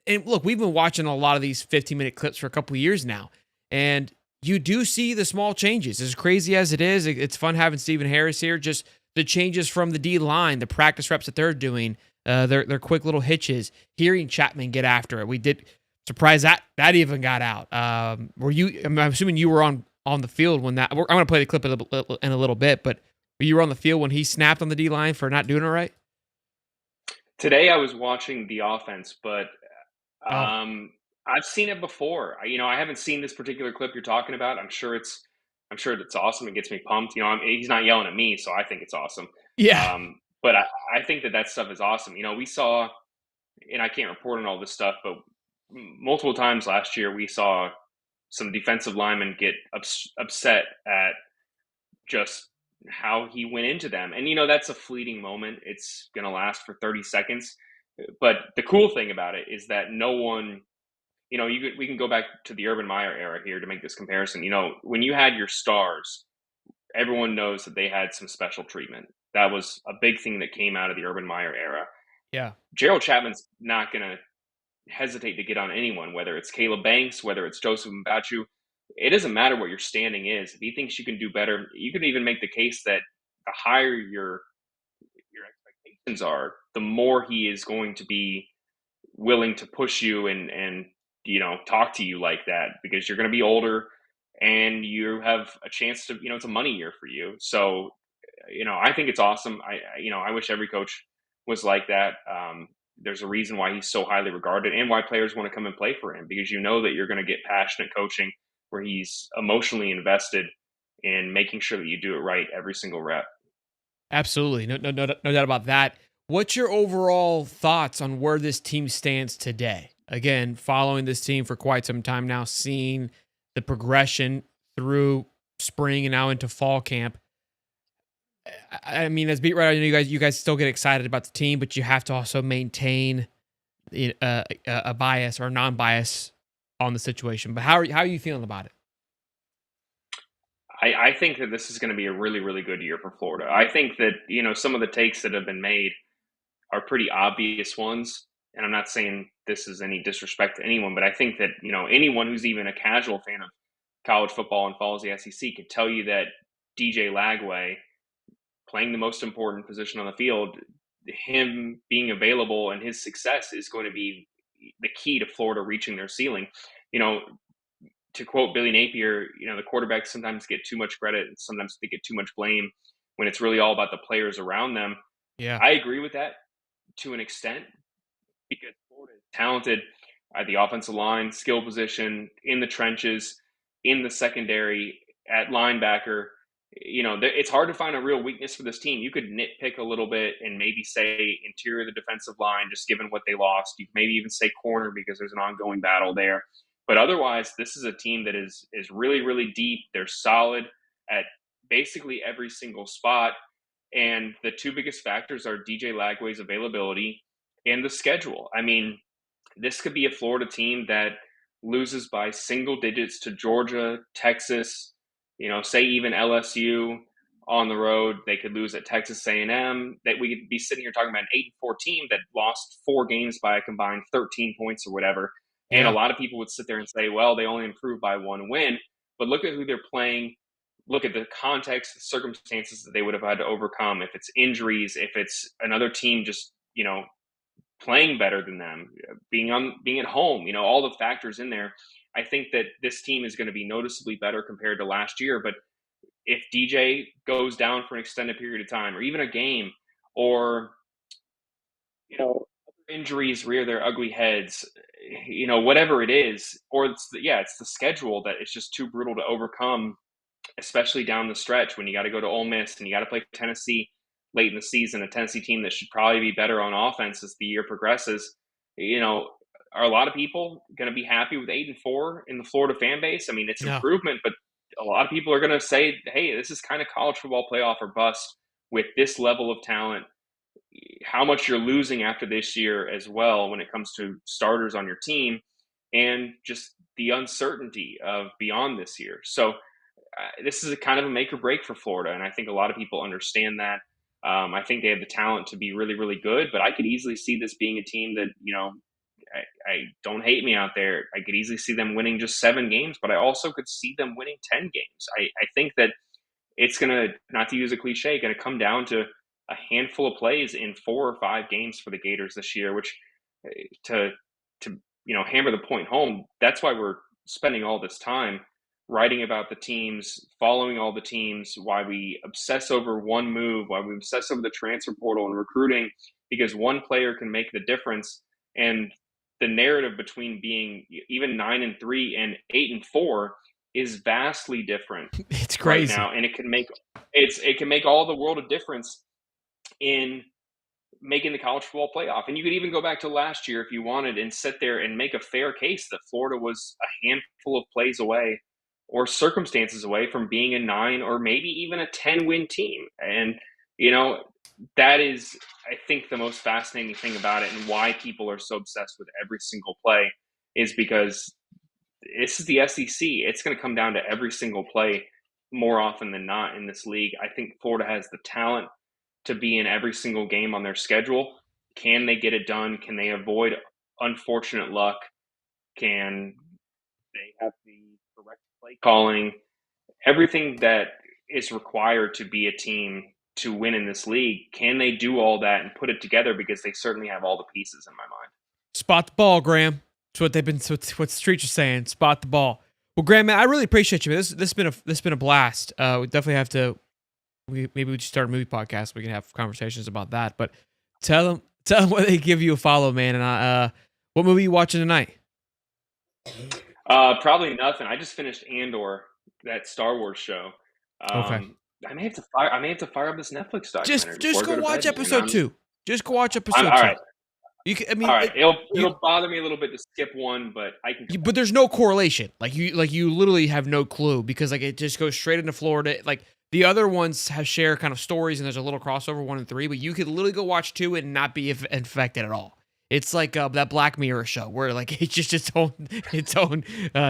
And look, we've been watching a lot of these 15-minute clips for a couple of years now, and you do see the small changes. As crazy as it is, it's fun having Stephen Harris here. Just the changes from the D line, the practice reps that they're doing, their quick little hitches, hearing Chapman get after it. We did surprise that even got out. Were you? I'm assuming you were on the field when that. I'm going to play the clip in a little bit, but you were on the field when he snapped on the D line for not doing it right? Today I was watching the offense, but I've seen it before. I haven't seen this particular clip you're talking about. I'm sure it's awesome. It gets me pumped. He's not yelling at me, so I think it's awesome. Yeah. But I think that stuff is awesome. We saw, and I can't report on all this stuff, but multiple times last year we saw some defensive linemen get upset at just how he went into them. And, that's a fleeting moment. It's going to last for 30 seconds. But the cool thing about it is that no one, we can go back to the Urban Meyer era here to make this comparison. When you had your stars, everyone knows that they had some special treatment. That was a big thing that came out of the Urban Meyer era. Yeah. Gerald Chapman's not going to hesitate to get on anyone, whether it's Caleb Banks, whether it's Joseph Mbachu. It doesn't matter what your standing is. If he thinks you can do better, you could even make the case that the higher your expectations are, the more he is going to be willing to push you and talk to you like that, because you're going to be older and you have a chance to, it's a money year for you. So, I think it's awesome. I wish every coach was like that. There's a reason why he's so highly regarded and why players want to come and play for him, because that you're going to get passionate coaching where he's emotionally invested in making sure that you do it right every single rep. Absolutely. No doubt about that. What's your overall thoughts on where this team stands today? Again, following this team for quite some time now, seeing the progression through spring and now into fall camp. I mean, as beat writer, I know you guys still get excited about the team, but you have to also maintain a bias or non-bias on the situation. But how are you feeling about it? I think that this is going to be a really, really good year for Florida. I think that, some of the takes that have been made are pretty obvious ones. And I'm not saying this is any disrespect to anyone, but I think that, anyone who's even a casual fan of college football and follows the SEC could tell you that DJ Lagway, playing the most important position on the field, him being available and his success is going to be the key to Florida reaching their ceiling. You know, to quote Billy Napier, the quarterbacks sometimes get too much credit and sometimes they get too much blame when it's really all about the players around them. Yeah. I agree with that to an extent because Florida is talented at the offensive line, skill position, in the trenches, in the secondary, at linebacker. It's hard to find a real weakness for this team. You could nitpick a little bit and maybe say interior of the defensive line, just given what they lost. You maybe even say corner because there's an ongoing battle there. But otherwise, this is a team that is really, really deep. They're solid at basically every single spot. And the two biggest factors are DJ Lagway's availability and the schedule. I mean, this could be a Florida team that loses by single digits to Georgia, Texas, say even LSU on the road. They could lose at Texas A&M. That we could be sitting here talking about an 8-4 team that lost 4 games by a combined 13 points or whatever. And a Yeah. lot of people would sit there and say, well, they only improved by 1 win. But look at who they're playing. Look at the context, the circumstances that they would have had to overcome. If it's injuries, if it's another team just, playing better than them, being at home, all the factors in there. I think that this team is going to be noticeably better compared to last year. But if DJ goes down for an extended period of time, or even a game, or injuries rear their ugly heads, whatever it is, or it's the schedule that it's just too brutal to overcome, especially down the stretch when you got to go to Ole Miss and you got to play Tennessee late in the season, a Tennessee team that should probably be better on offense as the year progresses. Are a lot of people going to be happy with 8-4 in the Florida fan base? I mean, it's No. improvement, but a lot of people are going to say, hey, this is kind of college football playoff or bust with this level of talent. How much you're losing after this year as well when it comes to starters on your team and just the uncertainty of beyond this year. So this is a kind of a make or break for Florida, and I think a lot of people understand that. I think they have the talent to be really, really good, but I could easily see this being a team that, I don't hate me out there. I could easily see them winning just 7 games, but I also could see them winning 10 games. I think that it's going to, not to use a cliche, going to come down to a handful of plays in 4 or 5 games for the Gators this year, which to hammer the point home, that's why we're spending all this time writing about the teams, following all the teams, why we obsess over one move, why we obsess over the transfer portal and recruiting, because one player can make the difference. And the narrative between being even 9-3 and 8-4 is vastly different It's right crazy. now, and it can make all the world of difference in making the college football playoff. And you could even go back to last year if you wanted and sit there and make a fair case that Florida was a handful of plays away or circumstances away from being a 9 or maybe even a 10-win team. And, that is, I think, the most fascinating thing about it, and why people are so obsessed with every single play is because this is the SEC. It's going to come down to every single play more often than not in this league. I think Florida has the talent to be in every single game on their schedule. Can they get it done? Can they avoid unfortunate luck? Can they have the correct play calling? Everything that is required to be a team to win in this league, can they do all that and put it together? Because they certainly have all the pieces in my mind. Spot the ball, Graham. That's what what the streets are saying. Spot the ball. Well, Graham, man, I really appreciate you. Man. This has been a blast. We definitely have to. Maybe we should start a movie podcast. We can have conversations about that. But tell them where they give you a follow, man. And what movie are you watching tonight? Probably nothing. I just finished Andor, that Star Wars show. Okay. I may have to fire up this Netflix documentary. Just go watch episode 2. Just go watch episode 2. All right. You can, I mean, all right. It'll bother me a little bit to skip one, but I can. But there's no correlation. Like you literally have no clue because it just goes straight into Florida. Like The other ones have share kind of stories, and there's a little crossover 1 and 3, but you could literally go watch 2 and not be infected at all. It's like that Black Mirror show where like it's just its own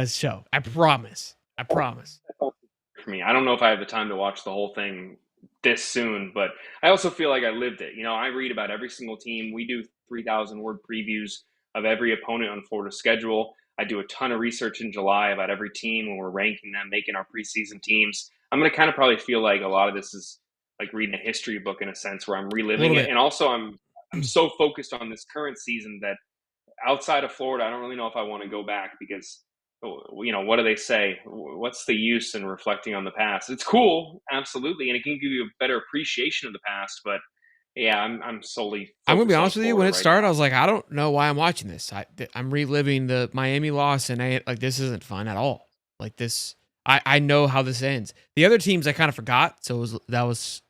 show. I promise. I promise. For me, I don't know if I have the time to watch the whole thing this soon, but I also feel like I lived it. I read about every single team. We do 3,000 word previews of every opponent on Florida's schedule. I do a ton of research in July about every team when we're ranking them, making our preseason teams. I'm going to kind of probably feel like a lot of this is like reading a history book in a sense where I'm reliving it. And also I'm so focused on this current season that outside of Florida, I don't really know if I want to go back because, what do they say? What's the use in reflecting on the past? It's cool, absolutely, and it can give you a better appreciation of the past. But yeah, I'm solely. I'm gonna be honest with you. When it started, I was like, I don't know why I'm watching this. I'm reliving the Miami loss, and this isn't fun at all. Like this, I know how this ends. The other teams I kind of forgot, so that was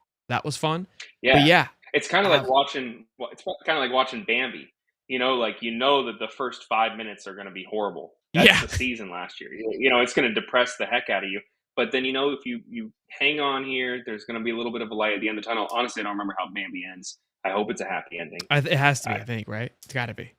fun. Yeah, but yeah, it's kind of like watching. It's kind of like watching Bambi. That the first 5 minutes are going to be horrible. That's the season last year. It's going to depress the heck out of you. But then, if you hang on here, there's going to be a little bit of a light at the end of the tunnel. Honestly, I don't remember how Bambi ends. I hope it's a happy ending. It has to be, I think, right? It's got to be.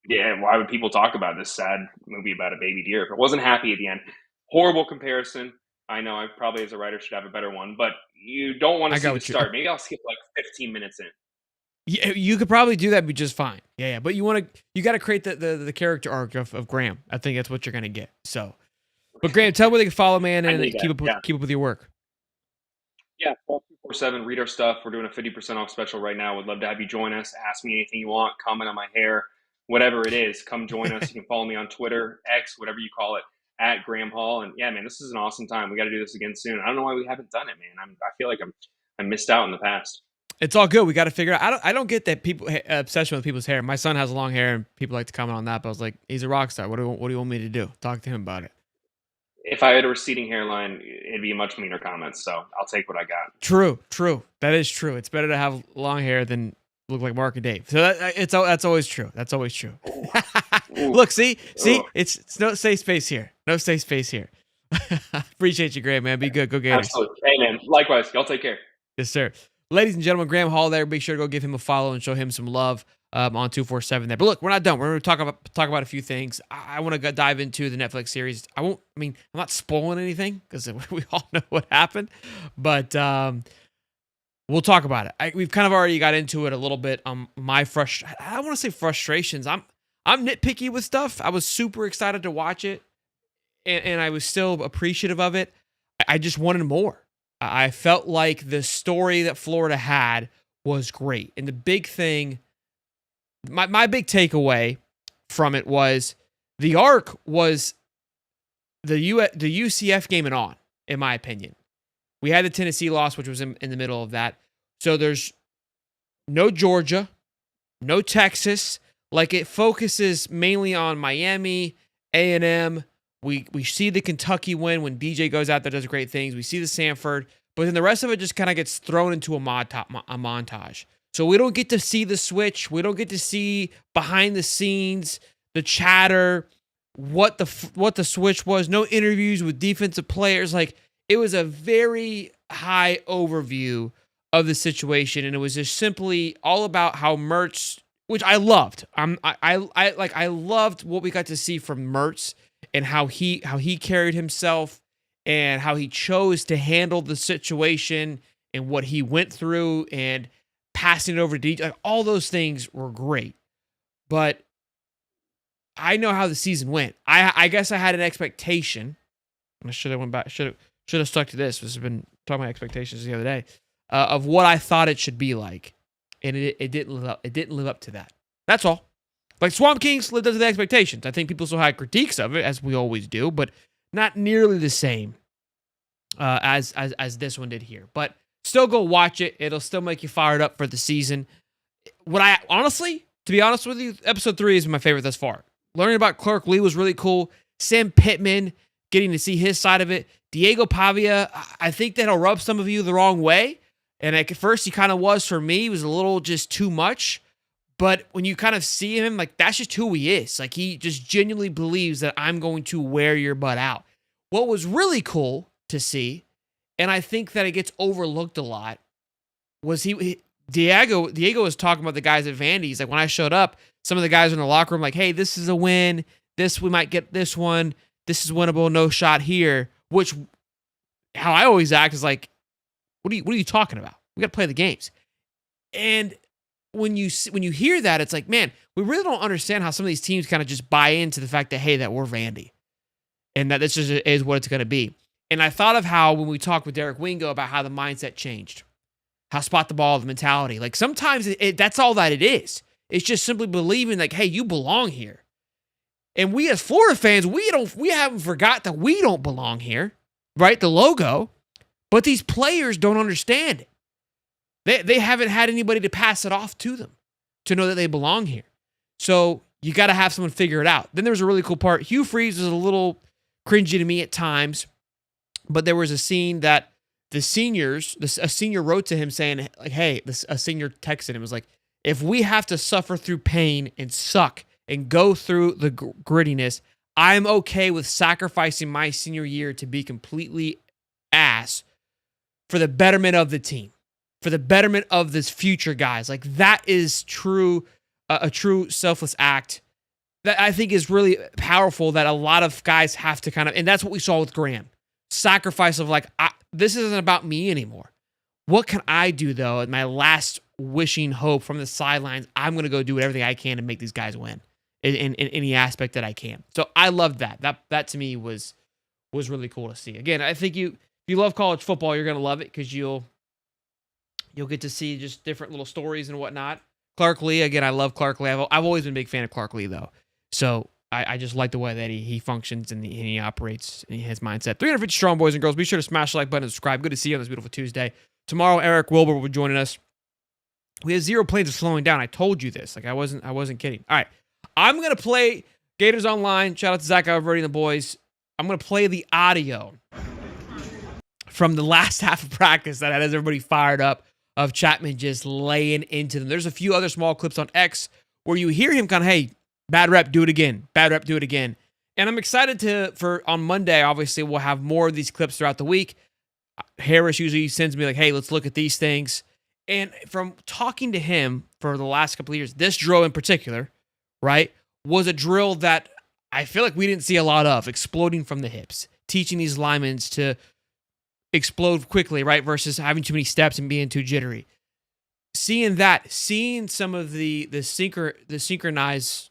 Yeah, why would people talk about this sad movie about a baby deer if it wasn't happy at the end? Horrible comparison. I know I probably, as a writer, should have a better one. But you don't want to see the start. Maybe I'll skip like 15 minutes in. Yeah, you could probably do that, be just fine. Yeah. But you got to create the character arc of Graham. I think that's what you're gonna get. So, but Graham, tell me where they can follow, man, and keep up with your work. Yeah, 247. Read our stuff. We're doing a 50% off special right now. Would love to have you join us. Ask me anything you want. Comment on my hair, whatever it is. Come join us. You can follow me on Twitter, X, whatever you call it, at Graham Hall. And yeah, man, this is an awesome time. We got to do this again soon. I don't know why we haven't done it, man. I feel like I missed out in the past. It's all good. We got to figure out. I don't get that people obsession with people's hair. My son has long hair, and people like to comment on that. But I was like, he's a rock star. What do you want me to do? Talk to him about it. If I had a receding hairline, it'd be a much meaner comment. So I'll take what I got. True. That is true. It's better to have long hair than look like Mark and Dave. So that's always true. That's always true. Look, see, it's no safe space here. No safe space here. Appreciate you, Graham, man. Be good. Go Gators. Absolutely. Hey, man. Likewise. Y'all take care. Yes, sir. Ladies and gentlemen, Graham Hall there. Be sure to go give him a follow and show him some love on 247 there. But look, we're not done. We're going to talk about a few things. I want to dive into the Netflix series. I'm not spoiling anything because we all know what happened. But we'll talk about it. We've kind of already got into it a little bit. I want to say frustrations. I'm nitpicky with stuff. I was super excited to watch it, and I was still appreciative of it. I just wanted more. I felt like the story that Florida had was great. And the big thing, my big takeaway from it was the arc was the UCF game and on, in my opinion. We had the Tennessee loss, which was in the middle of that. So there's no Georgia, no Texas. Like, it focuses mainly on Miami, A&M. We see the Kentucky win when DJ goes out there, does great things. We see the Sanford, but then the rest of it just kind of gets thrown into a montage. So we don't get to see the switch. We don't get to see behind the scenes, the chatter, what the switch was. No interviews with defensive players. Like, it was a very high overview of the situation, and it was just simply all about how Mertz, which I loved. I loved what we got to see from Mertz. And how he carried himself and how he chose to handle the situation and what he went through and passing it over to DJ. Like, all those things were great. But I know how the season went. I guess I had an expectation. I should have went back. Should have stuck to this. This has been talking about expectations the other day of what I thought it should be like, and it didn't live up. It didn't live up to that. That's all. Like, Swamp Kings lived up to the expectations. I think people still had critiques of it, as we always do, but not nearly the same as this one did here. But still go watch it. It'll still make you fired up for the season. To be honest with you, episode 3 is my favorite thus far. Learning about Clark Lee was really cool. Sam Pittman, getting to see his side of it. Diego Pavia, I think that'll rub some of you the wrong way. And at first, he kind of was for me. He was a little just too much. But when you kind of see him, like, that's just who he is. Like, he just genuinely believes that I'm going to wear your butt out. What was really cool to see, and I think that it gets overlooked a lot, was Diego was talking about the guys at Vandy. He's like, when I showed up, some of the guys in the locker room like, hey, this is a win. We might get this one. This is winnable. No shot here. Which, how I always act is like, what are you talking about? We got to play the games. And when you hear that, it's like, man, we really don't understand how some of these teams kind of just buy into the fact that, hey, that we're Vandy, and that this just is what it's going to be. And I thought of how when we talked with Derek Wingo about how the mindset changed, how spot the ball, the mentality. Like sometimes that's all that it is. It's just simply believing like, hey, you belong here. And we as Florida fans, we haven't forgot that we don't belong here, right? The logo, but these players don't understand it. They haven't had anybody to pass it off to them to know that they belong here. So you got to have someone figure it out. Then there was a really cool part. Hugh Freeze was a little cringy to me at times, but there was a scene that a senior wrote to him saying, like, hey, a senior texted him, was like, if we have to suffer through pain and suck and go through the grittiness, I'm okay with sacrificing my senior year to be completely ass for the betterment of the team, for the betterment of this future guys. Like that is a true selfless act that I think is really powerful, that a lot of guys have to kind of, and that's what we saw with Graham. Sacrifice of like, this isn't about me anymore. What can I do though? At my last wishing hope from the sidelines, I'm going to go do everything I can to make these guys win in any aspect that I can. So I loved that. That to me was really cool to see. Again, I think if you love college football, you're going to love it because you'll get to see just different little stories and whatnot. Clark Lee, again, I love Clark Lee. I've always been a big fan of Clark Lee though. So I just like the way that he functions and he operates and his mindset. 350 strong, boys and girls. Be sure to smash the like button and subscribe. Good to see you on this beautiful Tuesday. Tomorrow, Eric Wilbur will be joining us. We have zero plans of slowing down. I told you this. Like I wasn't kidding. All right. I'm going to play Gators Online. Shout out to Zach Alberti and the boys. I'm going to play the audio from the last half of practice that has everybody fired up of Chapman just laying into them. There's a few other small clips on X where you hear him kind of, hey, bad rep, do it again. Bad rep, do it again. And I'm excited for on Monday, obviously, we'll have more of these clips throughout the week. Harris usually sends me like, hey, let's look at these things. And from talking to him for the last couple of years, this drill in particular, right, was a drill that I feel like we didn't see a lot of, exploding from the hips, teaching these linemen to explode quickly, right, versus having too many steps and being too jittery. Seeing some of the synchronized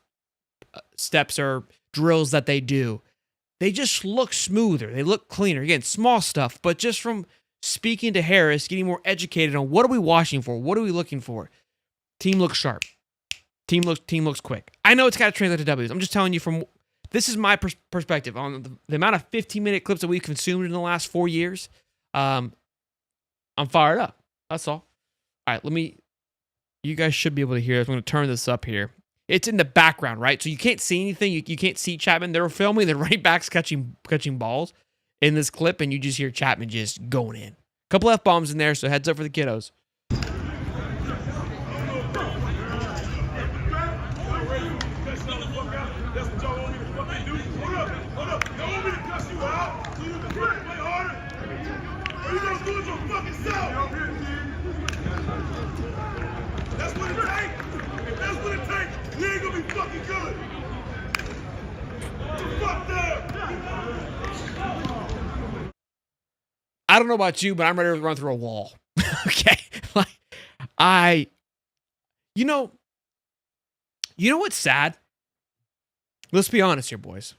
steps or drills that they do, they just look smoother. They look cleaner. Again, small stuff, but just from speaking to Harris, getting more educated on what are we watching for? What are we looking for? Team looks sharp. Team looks quick. I know it's got to translate to W's. I'm just telling you this is my perspective on the amount of 15-minute clips that we've consumed in the last 4 years. I'm fired up. That's all. All right, you guys should be able to hear this. I'm going to turn this up here. It's in the background, right? So you can't see anything. You can't see Chapman. They were filming the running backs catching balls in this clip, and you just hear Chapman just going in. A couple F-bombs in there, so heads up for the kiddos. That's what it takes. If that's what it takes, we ain't gonna be fucking good. Fuck them. I don't know about you, but I'm ready to run through a wall. Okay. You know what's sad? Let's be honest here, boys.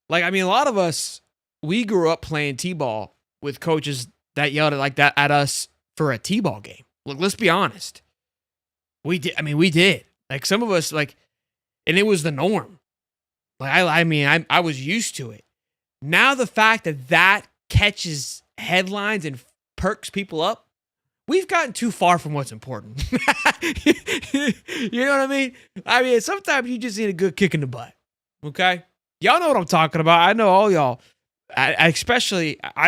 Like, I mean, a lot of us, we grew up playing T-ball with coaches that yelled like that at us for a T-ball game. Look, let's be honest. We did. Like, some of us, like, and it was the norm. Like, I was used to it. Now the fact that catches headlines and perks people up, we've gotten too far from what's important. You know what I mean? I mean, sometimes you just need a good kick in the butt. Okay? Y'all know what I'm talking about. I know all y'all. I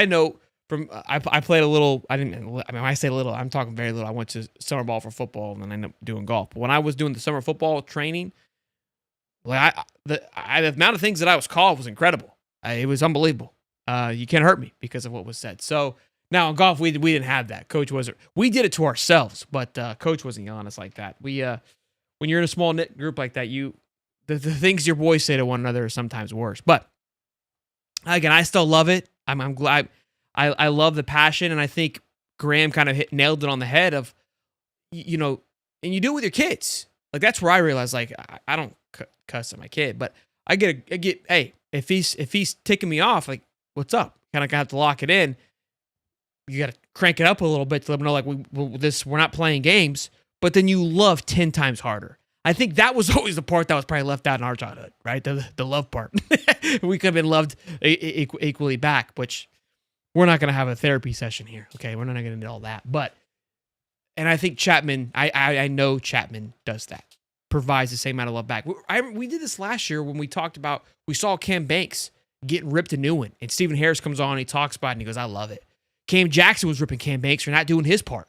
know from, I played a little, when I say little, I'm talking very little. I went to summer ball for football and then I ended up doing golf. But when I was doing the summer football training, like the amount of things that I was called was incredible. It was unbelievable. You can't hurt me because of what was said. So now in golf, we didn't have that. Coach wasn't. We did it to ourselves, but coach wasn't yelling at us like that. We when you're in a small knit group like that, the things your boys say to one another are sometimes worse. But again, I still love it. I'm glad. I love the passion, and I think Graham kind of nailed it on the head of, and you do it with your kids. Like, that's where I realized, like, I don't cuss at my kid, but I get, hey, if he's ticking me off, like, what's up? Kind of have to lock it in. You got to crank it up a little bit to let them know, like, we're not playing games, but then you love 10 times harder. I think that was always the part that was probably left out in our childhood, right? The love part. We could have been loved equally back, which we're not going to have a therapy session here. Okay, we're not going to do all that. But, and I think Chapman, I know Chapman does that, provides the same amount of love back. We did this last year when we talked about, we saw Cam Banks getting ripped a new one, and Stephen Harris comes on and he talks about it and he goes, I love it. Cam Jackson was ripping Cam Banks for not doing his part.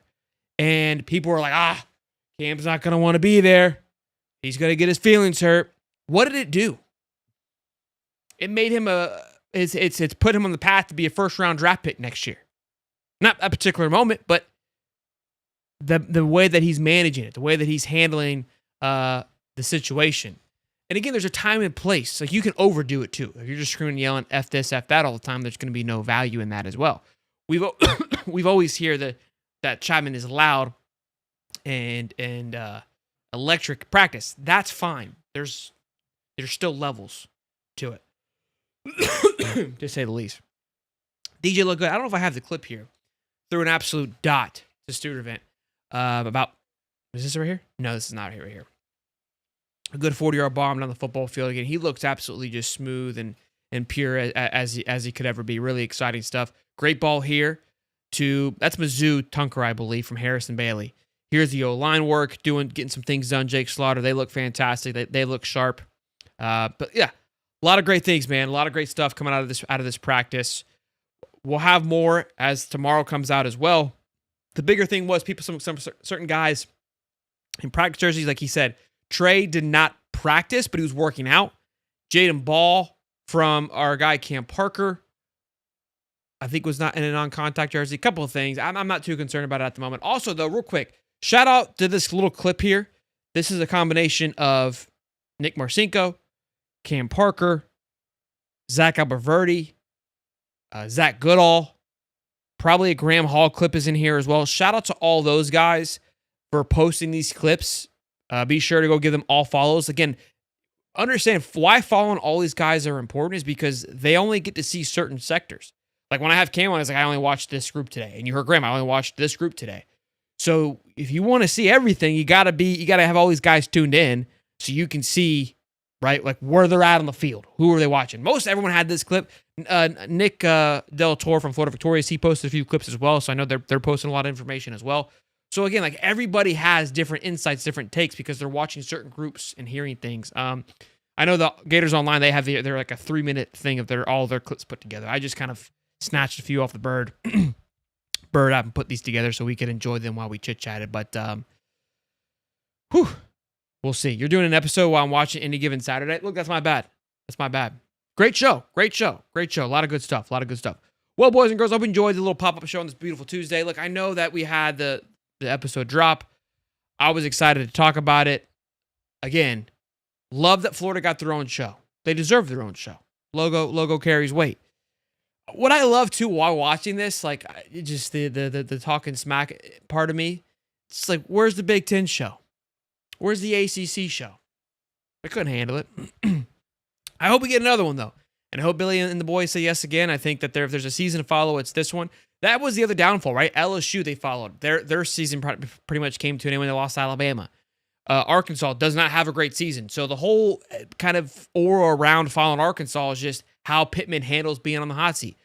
And people were like, Cam's not going to want to be there. He's going to get his feelings hurt. What did it do? It made him it's put him on the path to be a first-round draft pick next year. Not a particular moment, but the way that he's managing it, the way that he's handling the situation. And again, there's a time and place. Like, you can overdo it too. If you're just screaming and yelling F this, F that all the time, there's going to be no value in that as well. We've always heard that Chapman is loud and electric practice. That's fine. There's still levels to it, to say the least. DJ looked good. I don't know if I have the clip here. Threw an absolute dot to Sturdivant about. Is this right here? No, this is not right here. A good 40-yard bomb down the football field. Again, he looks absolutely just smooth and pure as he could ever be. Really exciting stuff. Great ball here that's Mizzou Tunker, I believe, from Harrison Bailey. Here's the O-line work, getting some things done. Jake Slaughter, they look fantastic. They look sharp. But yeah, a lot of great things, man. A lot of great stuff coming out of this practice. We'll have more as tomorrow comes out as well. The bigger thing was some certain guys in practice jerseys, like he said, Trey did not practice, but he was working out. Jaden Ball from our guy Cam Parker, I think, was not in a non-contact jersey. A couple of things. I'm not too concerned about it at the moment. Also, though, real quick, shout out to this little clip here. This is a combination of Nick Marcinko, Cam Parker, Zach Alberverdi, Zach Goodall. Probably a Graham Hall clip is in here as well. Shout out to all those guys for posting these clips. Be sure to go give them all follows. Again, understand why following all these guys are important is because they only get to see certain sectors. Like when I have Cam on, it's like, I only watched this group today. And you heard Graham, I only watched this group today. So if you want to see everything, you gotta have all these guys tuned in so you can see, right, like where they're at on the field. Who are they watching? Everyone had this clip. Nick Del Toro from Florida Victorious, he posted a few clips as well. So I know they're posting a lot of information as well. So again, like everybody has different insights, different takes because they're watching certain groups and hearing things. I know the Gators Online, they're like a 3-minute thing of all their clips put together. I just kind of snatched a few off the bird app and put these together so we could enjoy them while we chit-chatted. But we'll see. You're doing an episode while I'm watching Any Given Saturday. Look, that's my bad. Great show. A lot of good stuff. Well, boys and girls, I hope you enjoyed the little pop-up show on this beautiful Tuesday. Look, I know that we had the episode drop. I was excited to talk about it. Again, love that Florida got their own show. They deserve their own show. Logo carries weight. What I love too while watching this, like just the talking smack part of me, it's like, where's the Big Ten show? Where's the ACC show? I couldn't handle it. I hope we get another one though, and I hope Billy and the boys say yes again. I think that if there's a season to follow, it's this one. That was the other downfall, right? LSU, they followed their season pretty much came to an end when they lost to Alabama. Arkansas does not have a great season, so the whole kind of aura around following Arkansas is just how Pittman handles being on the hot seat.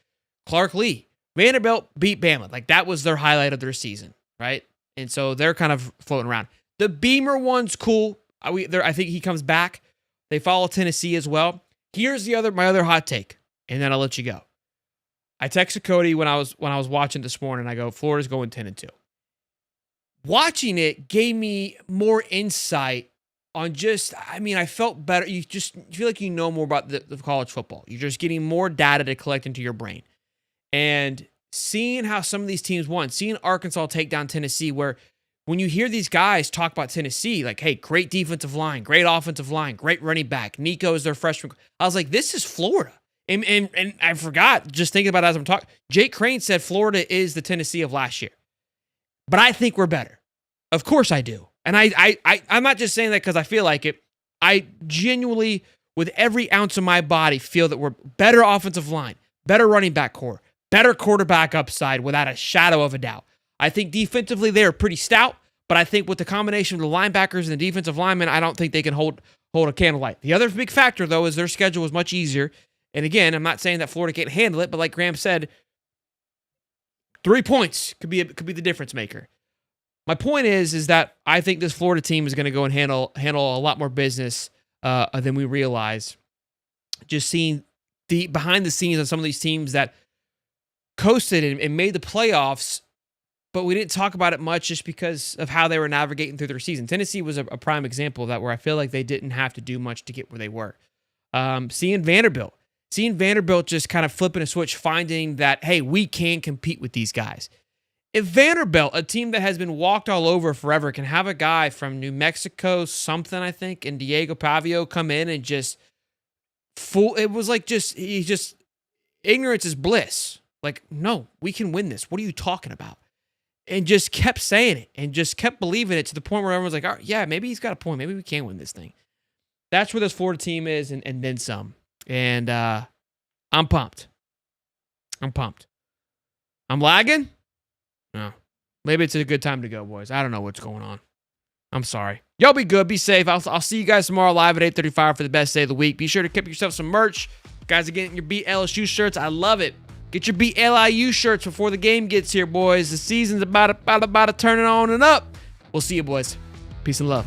Clark Lee, Vanderbilt beat Bama. Like, that was their highlight of their season, right? And so they're kind of floating around. The Beamer one's cool. I think he comes back. They follow Tennessee as well. Here's my other hot take, and then I'll let you go. I texted Cody when I was watching this morning. I go, Florida's going 10-2. Watching it gave me more insight on just, I mean, I felt better. You feel like you know more about the college football. You're just getting more data to collect into your brain. And seeing how some of these teams won, seeing Arkansas take down Tennessee, where when you hear these guys talk about Tennessee, like, hey, great defensive line, great offensive line, great running back, Nico is their freshman. I was like, this is Florida. And I forgot, just thinking about it as I'm talking, Jake Crane said Florida is the Tennessee of last year. But I think we're better. Of course I do. And I'm not just saying that because I feel like it. I genuinely, with every ounce of my body, feel that we're better offensive line, better running back core, better quarterback upside without a shadow of a doubt. I think defensively they're pretty stout, but I think with the combination of the linebackers and the defensive linemen, I don't think they can hold a candlelight. The other big factor, though, is their schedule was much easier. And again, I'm not saying that Florida can't handle it, but like Graham said, 3 points could be the difference maker. My point is that I think this Florida team is going to go and handle a lot more business than we realize. Just seeing the behind the scenes of some of these teams that coasted and made the playoffs, but we didn't talk about it much just because of how they were navigating through their season. Tennessee was a prime example of that, where I feel like they didn't have to do much to get where they were. Seeing Vanderbilt just kind of flipping a switch, finding that, hey, we can compete with these guys. If Vanderbilt, a team that has been walked all over forever, can have a guy from New Mexico, something, I think, and Diego Pavio come in and just it was like ignorance is bliss. Like, no, we can win this. What are you talking about? And just kept saying it and just kept believing it to the point where everyone's like, oh, yeah, maybe he's got a point. Maybe we can win this thing. That's where this Florida team is, and then some. And I'm pumped. I'm lagging? No. Maybe it's a good time to go, boys. I don't know what's going on. I'm sorry. Y'all be good. Be safe. I'll see you guys tomorrow live at 8:35 for the best day of the week. Be sure to get yourself some merch. You guys are getting your Beat LSU shirts. I love it. Get your Beat LIU shirts before the game gets here, boys. The season's about to turn it on and up. We'll see you, boys. Peace and love.